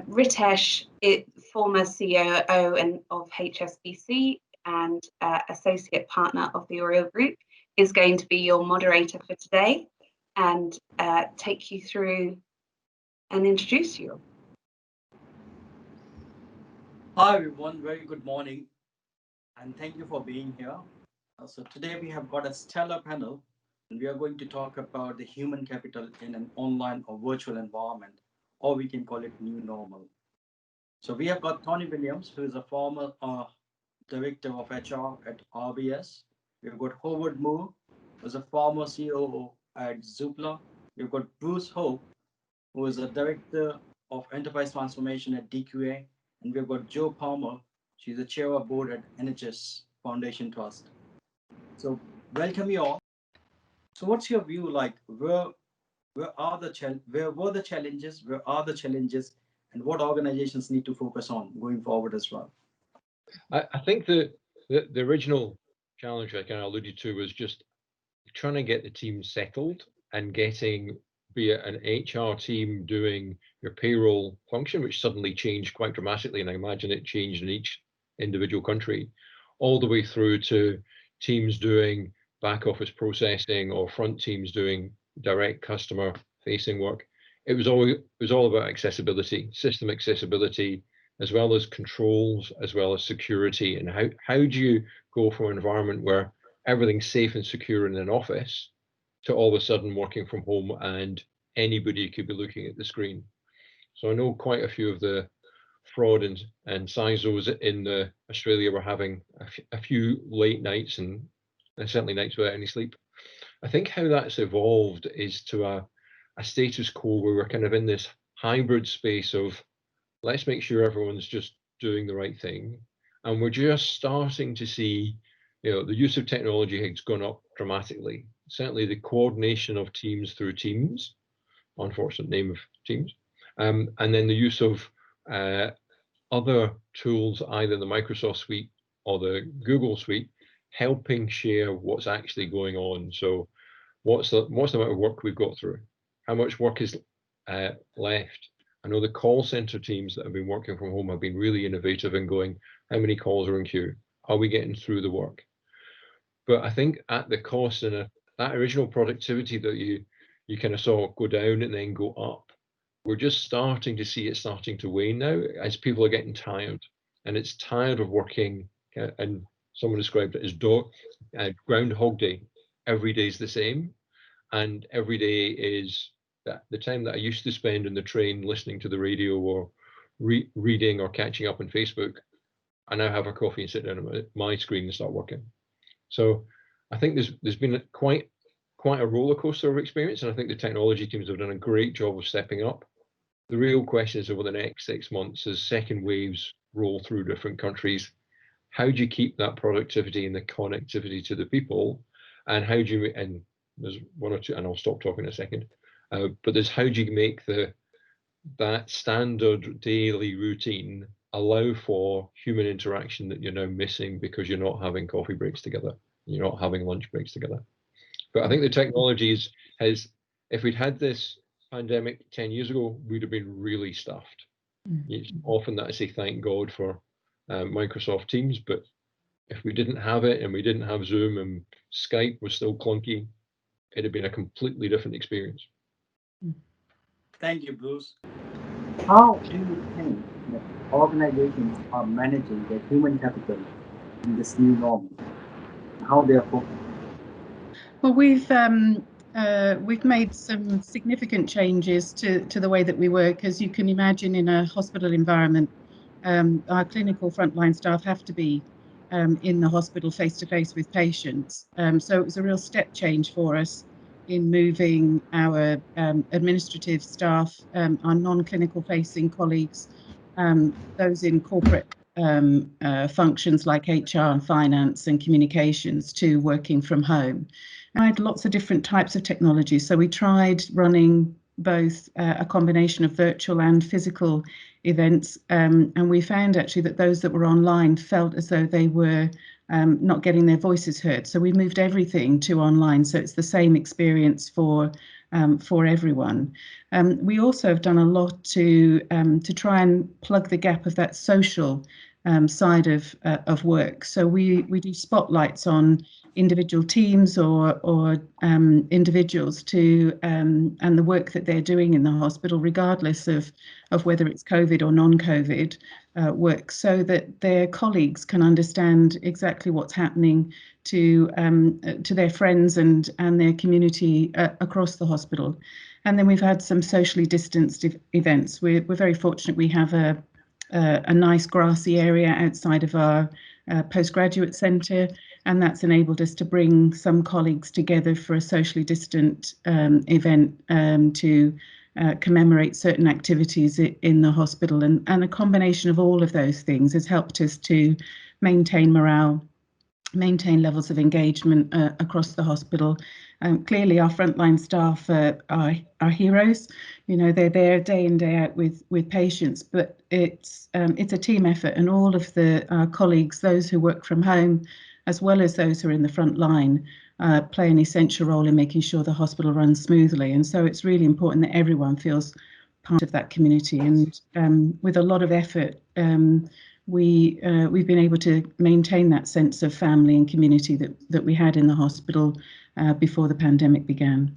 Ritesh, former COO of HSBC and associate partner of the Oriel Group, is going to be your moderator for today and take you through and introduce you. Hi everyone, very good morning and thank you for being here. So today we have got a stellar panel and we are going to talk about the human capital in an online or virtual environment, or we can call it new normal. So we have got Tony Williams, who is a former director of HR at RBS. We've got Howard Moore, who is a former COO at Zoopla. We've got Bruce Hope, who is a director of enterprise transformation at DQA. And we've got Jo Palmer. She's the chair of board at NHS Foundation Trust. So welcome you all. So what's your view like? Where were the challenges? Where are the challenges? And what organizations need to focus on going forward as well? I think the original challenge I kind of alluded to was just trying to get the team settled and getting, be it an HR team doing your payroll function, which suddenly changed quite dramatically, and I imagine it changed in each individual country, all the way through to teams doing back office processing or front teams doing direct customer facing work. It was all about accessibility, system accessibility, as well as controls, as well as security. And how do you go from an environment where everything's safe and secure in an office to all of a sudden working from home and anybody could be looking at the screen? So I know quite a few of the fraud and CISOs in Australia were having a few late nights and certainly nights without any sleep. I think how that's evolved is to a status quo where we're kind of in this hybrid space of let's make sure everyone's just doing the right thing. And we're just starting to see, the use of technology has gone up dramatically. Certainly the coordination of teams through Teams, unfortunate name of Teams, and then the use of other tools, either the Microsoft suite or the Google suite, helping share what's actually going on. So what's the amount of work we've got through? How much work is left? I know the call center teams that have been working from home have been really innovative in going, how many calls are in queue? Are we getting through the work? But I think at the cost and that original productivity that you kind of saw go down and then go up, we're just starting to see it starting to wane now as people are getting tired. And it's tired of working, and someone described it as Groundhog Day. Every day is the same. And every day is the time that I used to spend in the train listening to the radio or reading or catching up on Facebook. I now have a coffee and sit down at my screen and start working. So I think there's been quite a roller coaster of experience, and I think the technology teams have done a great job of stepping up. The real question is over the next 6 months, as second waves roll through different countries, how do you keep that productivity and the connectivity to the people, and how do you, and there's one or two, and I'll stop talking in a second, but there's how do you make that standard daily routine allow for human interaction that you're now missing because you're not having coffee breaks together, you're not having lunch breaks together. But I think the technology has, if we'd had this pandemic 10 years ago, we'd have been really stuffed. It's often that I say thank God for Microsoft Teams, but if we didn't have it and we didn't have Zoom and Skype was still clunky, it'd have been a completely different experience. Thank you, Bruce. How do you think that organizations are managing their human capital in this new normal? How they are focused? Well, we've made some significant changes to the way that we work. As you can imagine, in a hospital environment, our clinical frontline staff have to be in the hospital face-to-face with patients. So it was a real step change for us in moving our administrative staff, our non-clinical facing colleagues, those in corporate functions like HR and finance and communications, to working from home. And I had lots of different types of technology. So we tried running both a combination of virtual and physical events, and we found actually that those that were online felt as though they were not getting their voices heard. So we moved everything to online. So it's the same experience for for everyone. We also have done a lot to try and plug the gap of that social side of work. So we do spotlights on individual teams or individuals to and the work that they're doing in the hospital, regardless of whether it's COVID or non-COVID work, so that their colleagues can understand exactly what's happening to their friends and their community across the hospital. And then we've had some socially distanced events. We're very fortunate. We have a nice grassy area outside of our postgraduate centre, and that's enabled us to bring some colleagues together for a socially distant event to commemorate certain activities in the hospital. And a combination of all of those things has helped us to maintain morale, maintain levels of engagement across the hospital. Clearly, our frontline staff are heroes. You know, they're there day in, day out with patients, but it's a team effort, and all of our colleagues, those who work from home, as well as those who are in the front line, play an essential role in making sure the hospital runs smoothly. And so it's really important that everyone feels part of that community. And with a lot of effort, we've been able to maintain that sense of family and community that we had in the hospital before the pandemic began.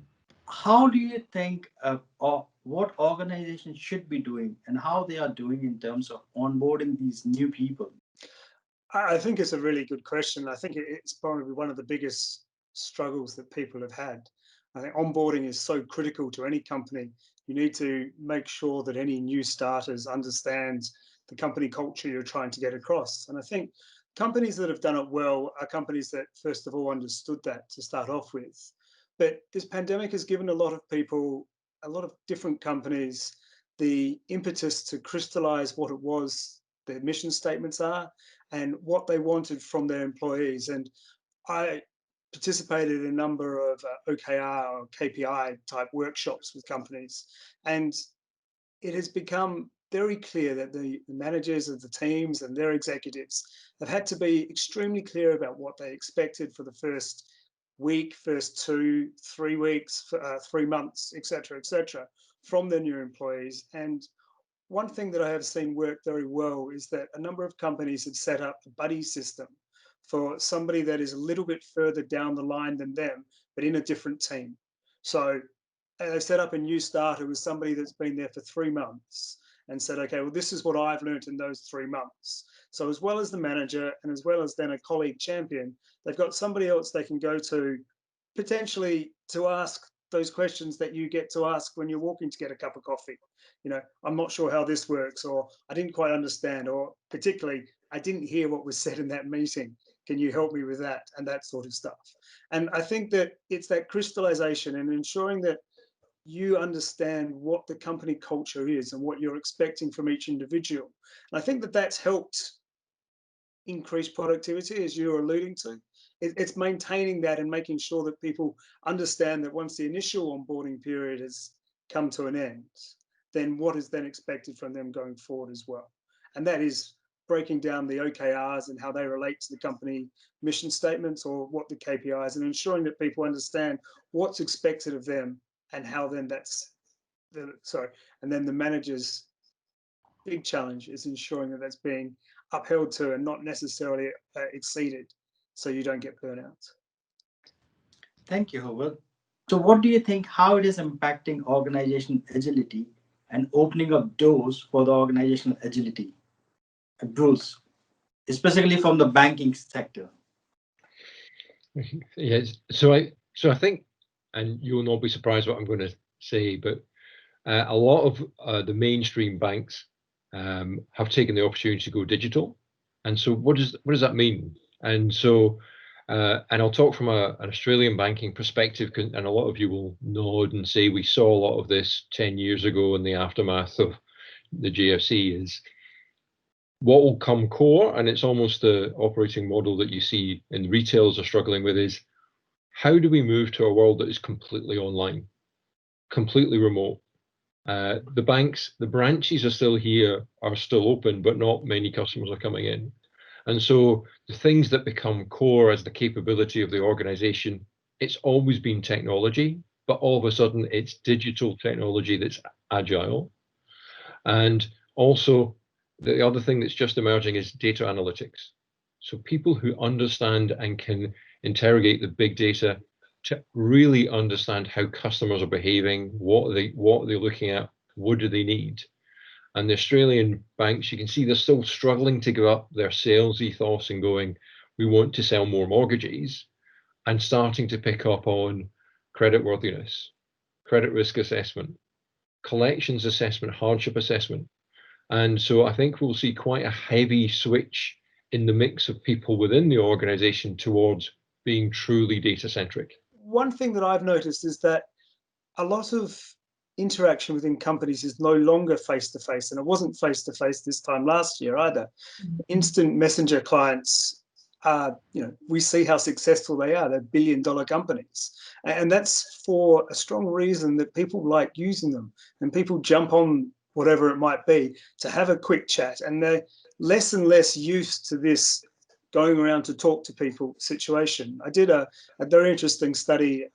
How do you think or what organizations should be doing and how they are doing in terms of onboarding these new people? I think it's a really good question. I think it's probably one of the biggest struggles that people have had. I think onboarding is so critical to any company. You need to make sure that any new starters understands the company culture you're trying to get across. And I think companies that have done it well are companies that first of all understood that to start off with. But this pandemic has given a lot of people, a lot of different companies, the impetus to crystallize what it was their mission statements are and what they wanted from their employees. And I participated in a number of OKR or KPI type workshops with companies, and it has become very clear that the managers of the teams and their executives have had to be extremely clear about what they expected for the first week, first 2-3 weeks, 3 months, etc., from their new employees. And one thing that I have seen work very well is that a number of companies have set up a buddy system for somebody that is a little bit further down the line than them, but in a different team. So they set up a new starter with somebody that's been there for 3 months and said, okay, well, this is what I've learned in those 3 months. So as well as the manager and as well as then a colleague champion, they've got somebody else they can go to potentially to ask those questions that you get to ask when you're walking to get a cup of coffee. You know, I'm not sure how this works, or I didn't quite understand, or particularly, I didn't hear what was said in that meeting. Can you help me with that? And that sort of stuff. And I think that it's that crystallization and ensuring that you understand what the company culture is and what you're expecting from each individual. And I think that that's helped increase productivity, as you're alluding to. It's maintaining that and making sure that people understand that once the initial onboarding period has come to an end, then what is then expected from them going forward as well. And that is breaking down the OKRs and how they relate to the company mission statements or what the KPIs, and ensuring that people understand what's expected of them and how then and then the manager's big challenge is ensuring that that's being upheld to and not necessarily exceeded, so you don't get burnout. Thank you, Howard. So what do you think, how it is impacting organizational agility and opening up doors for the organizational agility and rules, especially from the banking sector? Yes, so I think, and you'll not be surprised what I'm going to say, but a lot of the mainstream banks have taken the opportunity to go digital. And so what does that mean? And so and I'll talk from an Australian banking perspective, and a lot of you will nod and say we saw a lot of this 10 years ago in the aftermath of the GFC. Is what will come core, and it's almost the operating model that you see in retailers are struggling with, is how do we move to a world that is completely online, completely remote? The banks, the branches are still here, are still open, but not many customers are coming in. And so the things that become core as the capability of the organization, it's always been technology, but all of a sudden it's digital technology that's agile. And also the other thing that's just emerging is data analytics. So people who understand and can interrogate the big data to really understand how customers are behaving, what are they looking at, what do they need. And the Australian banks, you can see they're still struggling to give up their sales ethos and going, we want to sell more mortgages, and starting to pick up on creditworthiness, credit risk assessment, collections assessment, hardship assessment. And so I think we'll see quite a heavy switch in the mix of people within the organization towards being truly data centric. One thing that I've noticed is that a lot of interaction within companies is no longer face-to-face, and it wasn't face-to-face this time last year either. Instant messenger clients, we see how successful they are. They're billion-dollar companies, and that's for a strong reason that people like using them, and people jump on whatever it might be to have a quick chat, and they're less and less used to this going around to talk to people situation. I did a very interesting study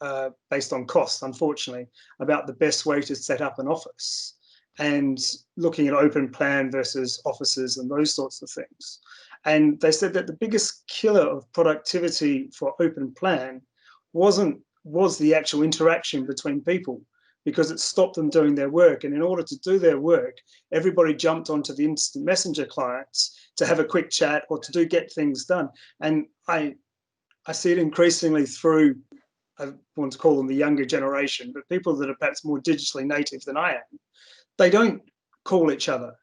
based on cost, unfortunately, about the best way to set up an office and looking at open plan versus offices and those sorts of things. And they said that the biggest killer of productivity for open plan was the actual interaction between people, because it stopped them doing their work. And in order to do their work, everybody jumped onto the instant messenger clients to have a quick chat or to get things done. And I see it increasingly through, I want to call them the younger generation, but people that are perhaps more digitally native than I am. They don't call each other.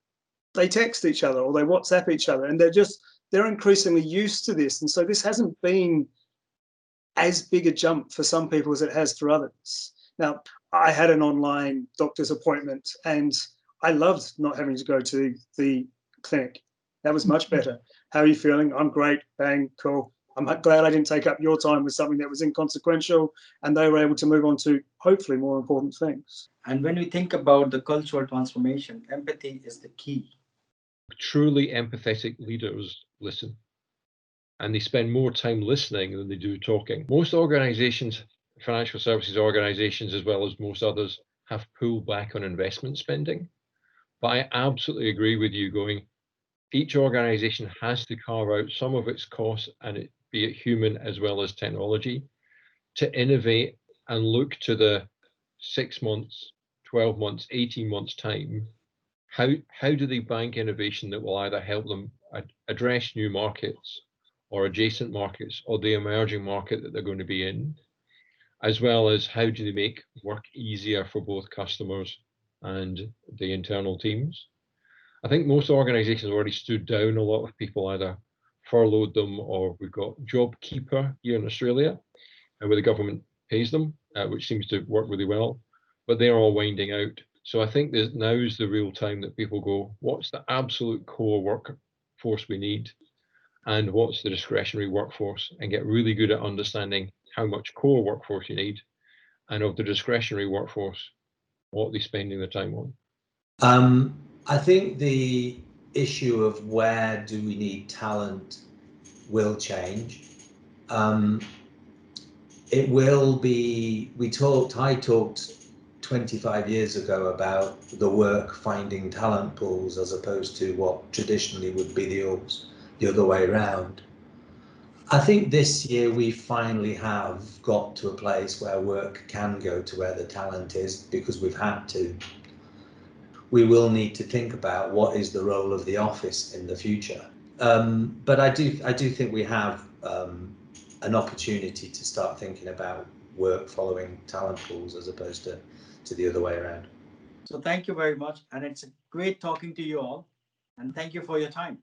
They text each other or they WhatsApp each other, and they're increasingly used to this. And so this hasn't been as big a jump for some people as it has for others. Now, I had an online doctor's appointment and I loved not having to go to the clinic. That was much better. How are you feeling? I'm great. Bang, cool. I'm glad I didn't take up your time with something that was inconsequential, and they were able to move on to hopefully more important things. And when we think about the cultural transformation, empathy is the key. Truly empathetic leaders listen, and they spend more time listening than they do talking. Most organizations, financial services organizations, as well as most others, have pulled back on investment spending. But I absolutely agree with you going, each organization has to carve out some of its costs, and be it human as well as technology, to innovate and look to the 6 months, 12 months, 18 months time. How do they bank innovation that will either help them address new markets or adjacent markets or the emerging market that they're going to be in, as well as how do they make work easier for both customers and the internal teams. I think most organizations already stood down a lot of people, either furloughed them, or we've got JobKeeper here in Australia, where the government pays them, which seems to work really well, but they're all winding out. So I think now's the real time that people go, what's the absolute core workforce we need? And what's the discretionary workforce? And get really good at understanding how much core workforce you need, and of the discretionary workforce, what are they spending their time on? I think the issue of where do we need talent will change. It will be, I talked 25 years ago about the work finding talent pools as opposed to what traditionally would be the other way around. I think this year we finally have got to a place where work can go to where the talent is, because we've had to. We will need to think about what is the role of the office in the future. But I do think we have an opportunity to start thinking about work following talent pools as opposed to the other way around. So thank you very much, and it's great talking to you all, and thank you for your time.